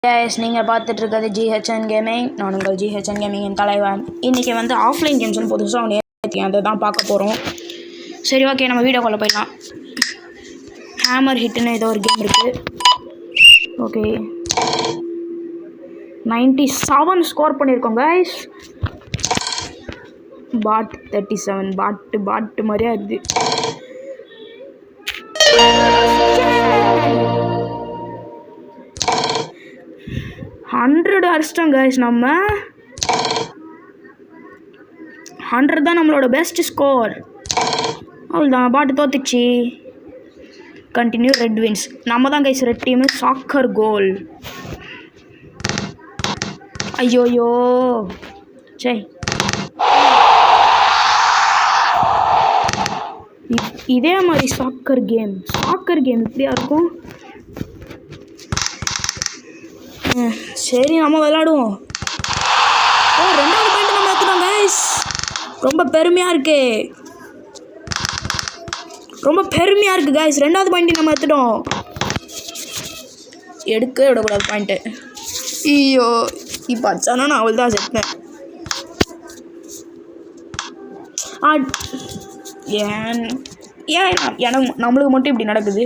Guys நீங்கள் பார்த்துட்டு இருக்கிறது ஜிஹெச்என் கேமிங். நான் உங்கள் ஜிஹெச்என் கேமிங்கின் தலைவன். இன்றைக்கி வந்து ஆஃப்லைன் கேம்ஸ்னு புதுசாக ஒன்று ஏற்றி அதை தான் பார்க்க போகிறோம். சரி, ஓகே, நம்ம வீடியோக்குள்ளே போயிடலாம். ஹேமர் ஹிட்னு ஏதோ ஒரு கேம் இருக்குது. ஓகே, 97 ஸ்கோர் பண்ணியிருக்கோம் கைஸ். பாட் 37 பாட்டு மாதிரியா இருக்குது. ஹண்ட்ரட் அடிச்சிட்டோம் கைஸ். நம்ம 100 தான் நம்மளோட பெஸ்ட் ஸ்கோர். அவ்வளோதான், பாட்டு தோத்துச்சு. Continue red wins. நம்ம தான் guys red team. Soccer goal. ஐயோயோ, சரி, இதே மாதிரி சாக்கர் கேம் இப்படியா இருக்கும். சரி, நம்ம விளையாடுவோம். ஓ, 2வது பாயிண்ட் நம்ம எடுத்துட்டோம் கைஸ். ரொம்ப பெருமையாக இருக்கு கைஸ். 2வது பாயிண்ட் நம்ம எடுத்துட்டோம். எடுக்க விடக்கூடாது பாயிண்ட்டு. ஐயோ, இப்போ அச்சானா நான் அவள் தான் செத்தேன். ஏன் எனக்கு நம்மளுக்கு மட்டும் இப்படி நடக்குது?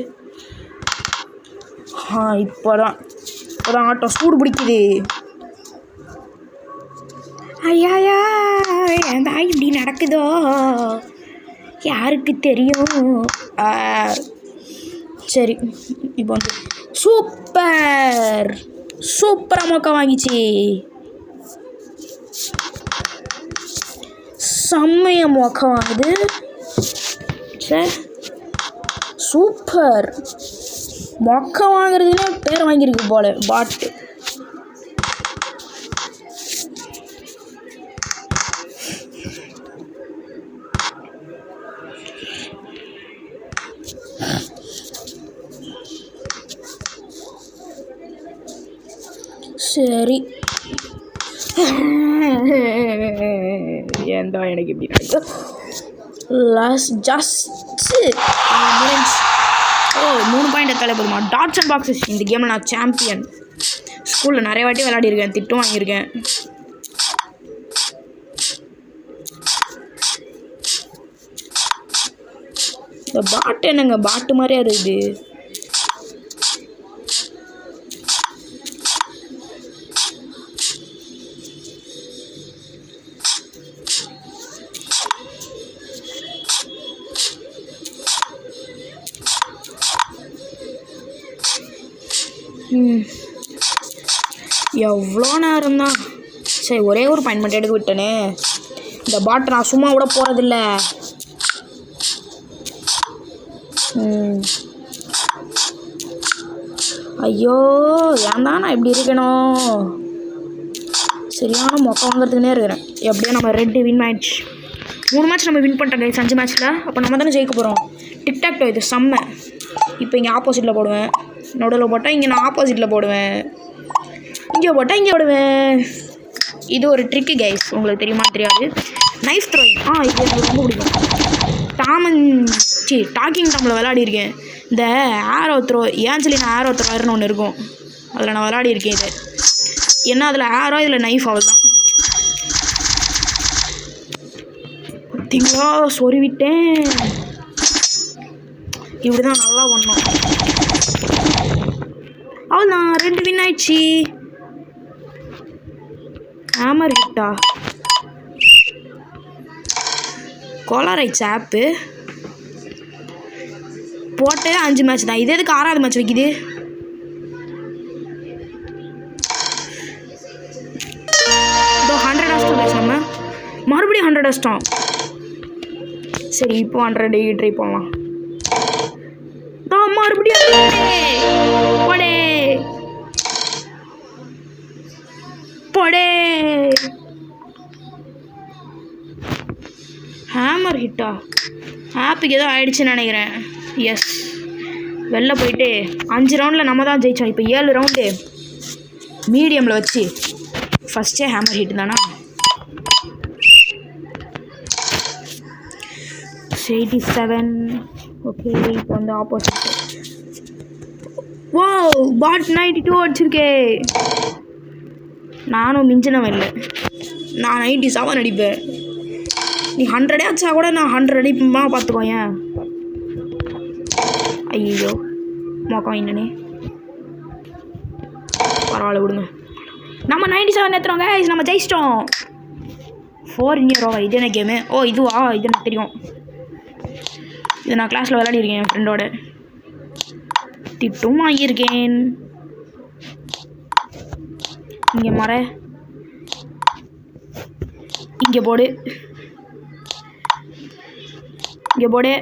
இப்போதான் ஆட்டம் சூடு பிடிக்குது. ஐயாயா, ஏன் தான் இப்படி நடக்குதோ யாருக்கு தெரியும். சரி, இப்போ வந்து சூப்பராக மொக்க வாங்கிச்சு. செம்மைய மொக்க வாங்குது. சரி, சூப்பர் மொக்க வாங்குறதுன்னா பேர் வாங்கியிருக்கு போல பாட்டு. சரி, ஏன் தான் எனக்கு இப்படி நடக்கும். ஓ, 3 பாயிண்ட் எடுத்தாலே போதுமா? Dots and boxes. இந்த கேமில் நான் சாம்பியன். ஸ்கூலில் நிறைய வாட்டி விளையாடிருக்கேன், திட்டம் வாங்கியிருக்கேன். இந்த பாட்டு என்னங்க பாட்டு மாதிரியா இருக்குது. எவ்வளோ நேரம் தான். சரி, ஒரே ஒரு பாயிண்ட் மட்டும் எடுக்க விட்டேனே. இந்த பாட்டை நான் சும்மா விட போகிறதில்ல. ஐயோ, ஏன் தான் நான் இப்படி இருக்கணும். சரியான மொக்க வாங்குறதுக்குனே இருக்கிறேன். எப்படியா நம்ம ரெட் வின் மேட்ச் 3 மேட்ச் நம்ம வின் பண்ணிட்டோம் கைஸ் 5 மேட்ச்சில். அப்போ நம்ம தானே ஜெயிக்க போகிறோம். டிக்டாக்டோ இது செம்ம. இப்போ இங்கே ஆப்போசிட்டில் போடுவேன். நடுவில் போட்டால் இங்கே நான் ஆப்போசிட்டில் போடுவேன். இங்கே போட்டால் இங்கே போடுவேன். இது ஒரு ட்ரிக்கு கைஸ், உங்களுக்கு தெரியுமா தெரியாது. Knife throwing. இது எனக்கு ரொம்ப பிடிக்கும். டாக்கிங் டாமில் விளையாடிருக்கேன். இந்த ஆரோ த்ரோ, ஏன் சொல்லி நான் ஆரோ த்ரோயர்னு ஒன்று இருக்கும், அதில் நான் விளையாடிருக்கேன். இது என்ன, அதில் ஆரோ, இதில் நைஃப். அவள் தான். பார்த்தீங்களா, சொருவிட்டேன். இப்படி தான் நல்லா பண்ணோம். அவள் தான் 2 வின் ஆயிடுச்சு. ஹேமர் ஹிட்டா கோலாரைட்ஸ் ஆப்பு போட்டு 5 மேட்ச் தான். இது எதுக்கு 6வது மேட்ச் வைக்குது? இதோ 100 அடிச்சிட்டோம் பேசாம. மறுபடியும் 100 அடிச்சிட்டோம். சரி, இப்போ 100 ட்ரை பண்ணலாம். மறுபடியும் போடே. ஹேமர் ஹிட்டா ஆப்புக்கு ஏதோ ஆயிடுச்சுன்னு நினைக்கிறேன். எஸ், வெளில போயிட்டு 5 ரவுண்டில் நம்ம தான் ஜெயித்தோம். இப்போ 7 ரவுண்டு மீடியமில் வச்சு ஃபஸ்ட்டே ஹேமர் ஹிட் தானா. 87. ஓகே, இப்போ வந்து ஆப்போசிட் வா பாட் 92 அடிச்சிருக்கே. நானும் மிஞ்சினவன் இல்லை, நான் 97 அடிப்பேன். நீ 100 அடிச்சா கூட நான் 100 அடிப்பா பார்த்துக்கோங்க. ஐயோ மொக்கம் என்னனே, பரவாயில்ல விடுங்க. நம்ம 97 ஏற்றுறோங்க, நம்ம ஜெயிச்சிட்டோம். 4 in a row. இது என்ன கேமு? ஓ இதுவா, இது எனக்கு தெரியும். இது நான் கிளாஸில் விளையாடிருக்கேன் என் ஃப்ரெண்டோட. திட்டும் வாங்கியிருக்கேன். இங்கே மர, இங்கே போடு, இங்கே போடு.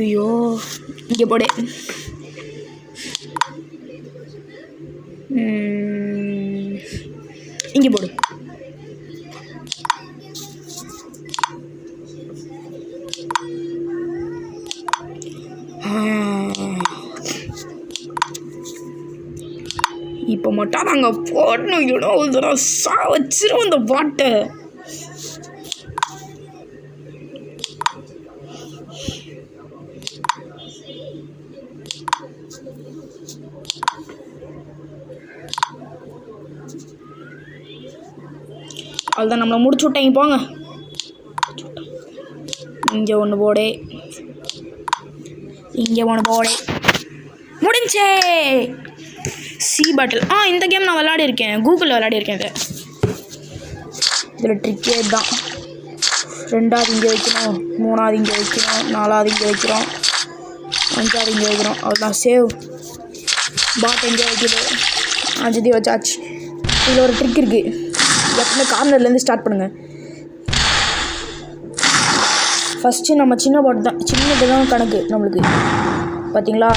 ஐயோ இங்கே போடு. இங்கே போடு. இப்போ மட்டும் நாங்கள் போடணும். இதோ வச்சிரும் இந்த பாட்டை. அதுதான் நம்மளை முடிச்சு விட்டாங்க. போங்க, இங்கே ஒன்று போடே, இங்கே ஒன்று போடே. முடிஞ்சே. சி பாட்டில். இந்த கேம் நான் விளையாடிருக்கேன், கூகுளில் விளையாடிருக்கேன். இதில் ட்ரிக்கே தான். 2வது இங்கே வைக்கணும், 3வது இங்கே வைக்கணும், 4வது இங்கே வைக்கிறோம், 5வது இங்கே வைக்கிறோம். அவ்வளோதான். சேவ். பாட் எங்கே வைக்கிது? 5 வச்சாச்சு. இதில் ஒரு ட்ரிக் இருக்குது. எப்பவுமே கார்னர்லேருந்து ஸ்டார்ட் பண்ணுங்கள். ஃபஸ்ட்டு நம்ம சின்ன பாட் தான், சின்னது தான் கணக்கு நம்மளுக்கு. பார்த்தீங்களா?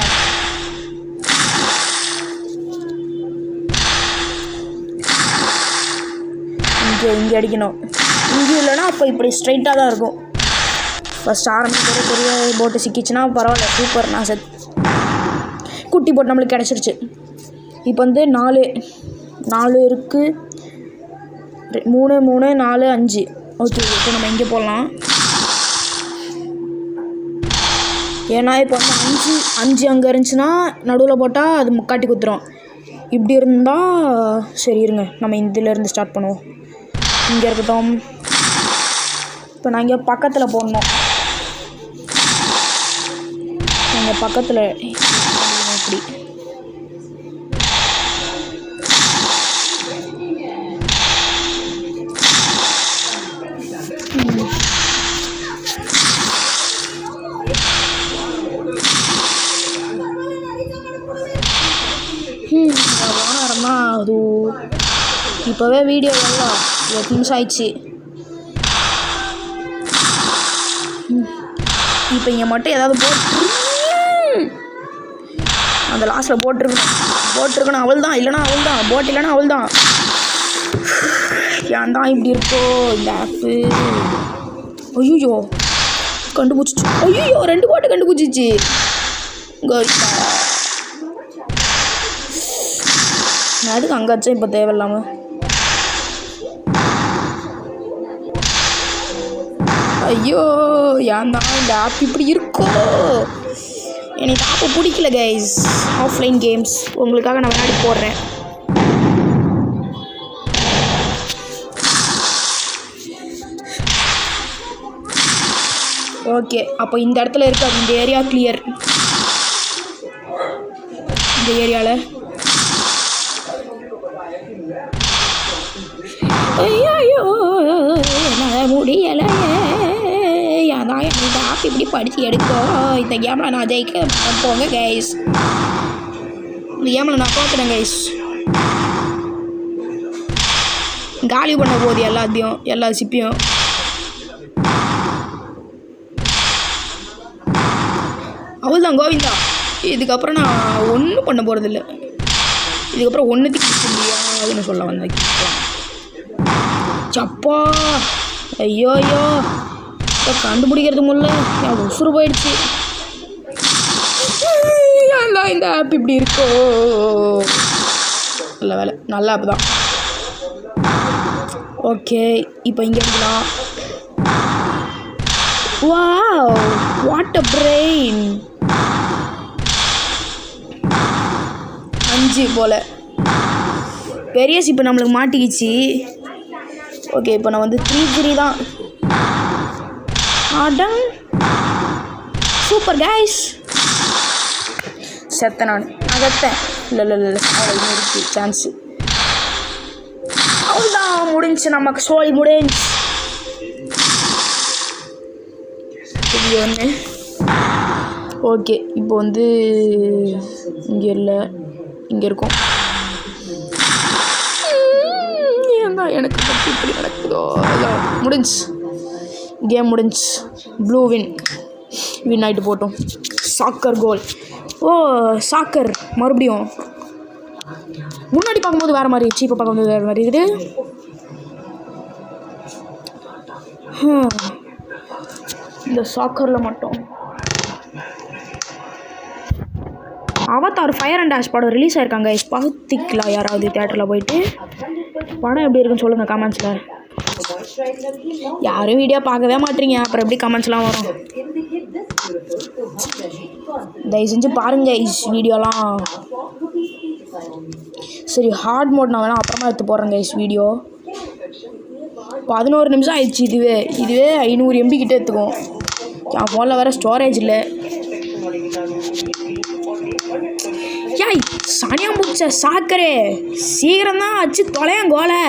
இங்கே அடிக்கணும். இங்கே இல்லைன்னா அப்போ இப்படி ஸ்ட்ரைட்டாக தான் இருக்கும். ஃபஸ்ட் ஆரம்பிக்கிற பெரிய போட்டு சிக்கிச்சுன்னா பரவாயில்ல, சூப்பர். நான் குட்டி போட்டு நம்மளுக்கு கிடச்சிருச்சு. இப்போ வந்து 4 இருக்குது. 3 3 4 5. ஓகே, இப்போ நம்ம இங்கே போடலாம். ஏன்னா இப்போ வந்து 5 அங்கே இருந்துச்சுன்னா நடுவில் போட்டால் அது முக்காட்டி குத்துரும். இப்படி இருந்தால் சரி இருங்க, நம்ம இதிலேருந்து ஸ்டார்ட் பண்ணுவோம். இங்கே இருக்கட்டும். இப்போ நான் இங்கே பக்கத்தில் போடணும். இங்கே பக்கத்தில் இப்படி. அது இப்போவே வீடியோ எல்லாம் 8 நிமிஷம் ஆயிடுச்சு. இப்போ இங்கே மட்டும் ஏதாவது அந்த லாஸ்ட்டில் போட்டிருக்கணும். அவள் தான், இல்லைனா அவள் தான். போட் இல்லைனா அவள் தான். ஏன் தான் இப்படி இருக்கோ இந்த ஆப்பு? ஐயோ கண்டுபிடிச்சிச்சு. ஐயோ 2 போட்டு கண்டுபிடிச்சிச்சு. நான் அதுக்கு அங்கே வச்சேன் இப்போ தேவையில்லாமல். ஐயோ ஏன் தான் இந்த ஆப் இப்படி இருக்கோ? எனக்கு ஆப்பை பிடிக்கல கைஸ். ஆஃப்லைன் கேம்ஸ் உங்களுக்காக நான் விளையாடி போடுறேன். ஓகே, அப்போ இந்த இடத்துல இருக்காது. இந்த ஏரியா கிளியர். இந்த ஏரியாவில் ஐயோ முடியலை. அதான் இந்த ஆப் இப்படி படித்து எடுக்கும். இந்த கேமில் நான் ஜெயிக்க போங்க கைஸ். இந்த கேமில் நான் பார்க்குறேன் கைஸ். காலி பண்ண போகுது எல்லாத்தையும், எல்லா சிப்பியும். அவள் தான் கோவிந்தா. இதுக்கப்புறம் நான் ஒன்றும் பண்ண போகிறதில்ல. இதுக்கப்புறம் ஒன்றுத்துக்கு கிட்ட முடியாதுன்னு சொல்ல வந்தேன். சப்பா ஐயோ இப்போ கண்டுபிடிக்கிறது முடியல. என் உசுறு போயிடுச்சு. எல்லாம் இந்த ஆப் இப்படி இருக்கோ? நல்ல வேலை, நல்ல ஆப் தான். ஓகே, இப்போ இங்கே இருக்கலாம். Wow, what a brain. 5 போல் பெரிய ஷிப்பு நம்மளுக்கு மாட்டிக்கிச்சு. ஓகே, இப்போ நான் வந்து 3-3 தான். Adam super guys. செத்த நான் அகத்தேன். இல்லை அவ்வளோ இருக்கு சான்ஸு. அவ்வளோதான் முடிஞ்சு, நமக்கு சோழி முடிஞ்சு. இது ஒன்று. ஓகே, இப்போ வந்து இங்கே இல்லை, இங்கே இருக்கும். ஏன்னா எனக்கு பற்றி இப்படி நடக்குதோ. அதான் முடிஞ்சு, கேம் முடிஞ்சு. ப்ளூ வின் ஆகிட்டு போட்டோம். சாக்கர் கோல். ஓ சாக்கர் மறுபடியும். முன்னாடி பார்க்கும்போது வேறு மாதிரி இருந்துச்சு, இப்போ பார்க்கும்போது வேறு மாதிரி இருக்குது. இந்த சாக்கரில் மட்டும் அவதார் ஃபயர் அண்ட் ஆஷ் படம் ரிலீஸ் ஆயிருக்காங்க. பார்த்துக்கலாம் யாராவது தேட்டரில் போயிட்டு. படம் எப்படி இருக்குன்னு சொல்லுங்கள் கமெண்ட்ஸில். யாரும் வீடியோ பார்க்கவே மாட்டீங்க, அப்புறம் எப்படி கமெண்ட்ஸ்லாம் வரும்? தயவு செஞ்சு பாருங்க வீடியோலாம். சரி, ஹார்ட் மோட் நான் வேணால் அப்புறமா எடுத்து போடுறேங்க வீடியோ. 11 நிமிஷம் ஆயிடுச்சு. இதுவே 500 MB கிட்டே எடுத்துக்கும். என் ஃபோனில் வேறு ஸ்டோரேஜ் இல்லை. யாய் சனியா முடிச்ச சாக்கரே, சீக்கிரம் தான் வச்சு தொலையன் கோலை.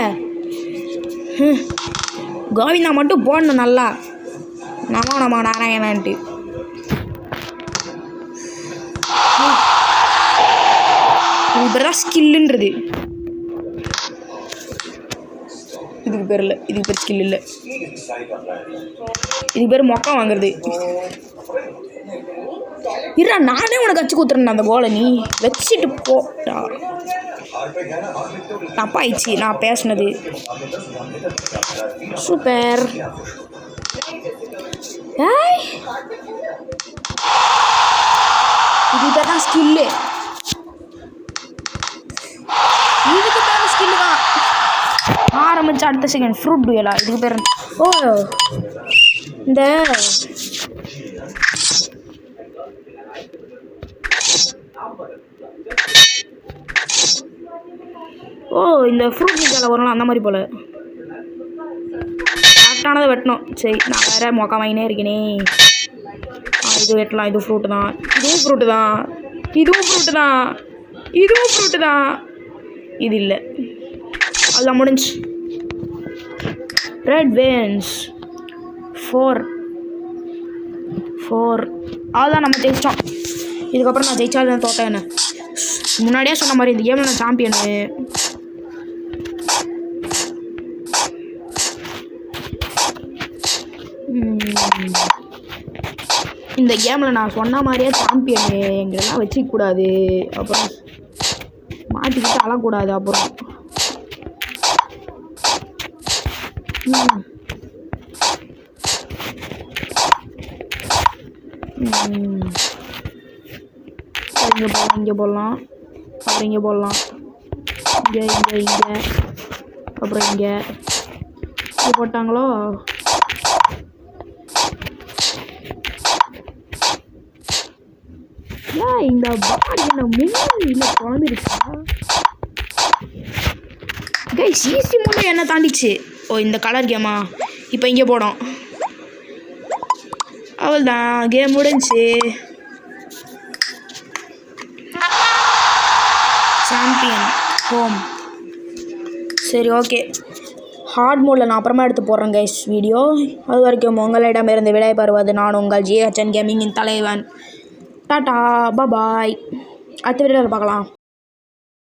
கோவிந்தா மட்டும் போடணும் நல்லா. நமோ நாராயணன்ட்டு. இது பேர் தான் ஸ்கில்லுன்றது. இதுக்கு பேர் இல்லை, இதுக்கு பேர் ஸ்கில் இல்லை, இதுக்கு பேர் மொக்கா வாங்குறது. இருடா, நானே உனக்கு வச்சு கொடுத்துறேன் அந்த கோலை. நீ வச்சுட்டு போட்டா தப்பாயிடுச்சு நான் பேசினது. சூப்பர். இது பேர் தான் ஸ்கில்லு. இதுக்கு பேர் ஸ்கில்லு தான். ஆரம்பிச்சு அடுத்த செகண்ட் ஃப்ரூட் டுயலா இதுக்கு பேர். ஓ இந்த இந்த ஃப்ரூட் டுயலா வரலாம் அந்த மாதிரி போல். கரெக்டானதை வெட்டணும். சரி, நான் வேறு மொக்கா வாங்கினே இருக்கேனே. இது வெட்டலாம். இது ஃப்ரூட்டு தான், இதுவும் ஃப்ரூட்டு தான், இதுவும் ஃப்ரூட்டு தான், இதுவும் ஃப்ரூட்டு தான். இது இல்லை. அதெல்லாம் முடிஞ்சு. Red wins 4. அதுதான் நம்ம ஜெயிச்சிட்டோம். இதுக்கப்புறம் நான் ஜெயிச்சாலும் தோட்டேன். என்ன முன்னாடியே சொன்ன மாதிரி இந்த கேமில் நான் சாம்பியனு. இந்த கேமில் நான் சொன்ன மாதிரியே சாம்பியனு. எங்களெல்லாம் வச்சிக்கூடாது, அப்புறம் மாட்டிக்கிட்டு அழக்கூடாது. அப்புறம் இங்கே போடலாம், அப்புறம் இங்கே போடலாம், இங்கே அப்புறம் இங்கே போட்டாங்களோ. இந்த பாடி என்ன மூணு இல்லை குழம்பிருச்சா? சிசி மூணு என்ன தாண்டிச்சு. ஓ இந்த கலர் கேமா. இப்போ இங்கே போடும். அவள்தான் கேம் முடிஞ்சு. Champion home. சரி ஓகே, ஹார்ட் மோடில் நான் அப்புறமா எடுத்து போடுறேன் கைஸ் வீடியோ. அது வரைக்கும் உங்களிடமிருந்து விடை பெறுவது நான் உங்கள் GHN கேமிங்கின் தலைவன். டாட்டா பாய். அடுத்த வீடியோவில் பார்க்கலாம்.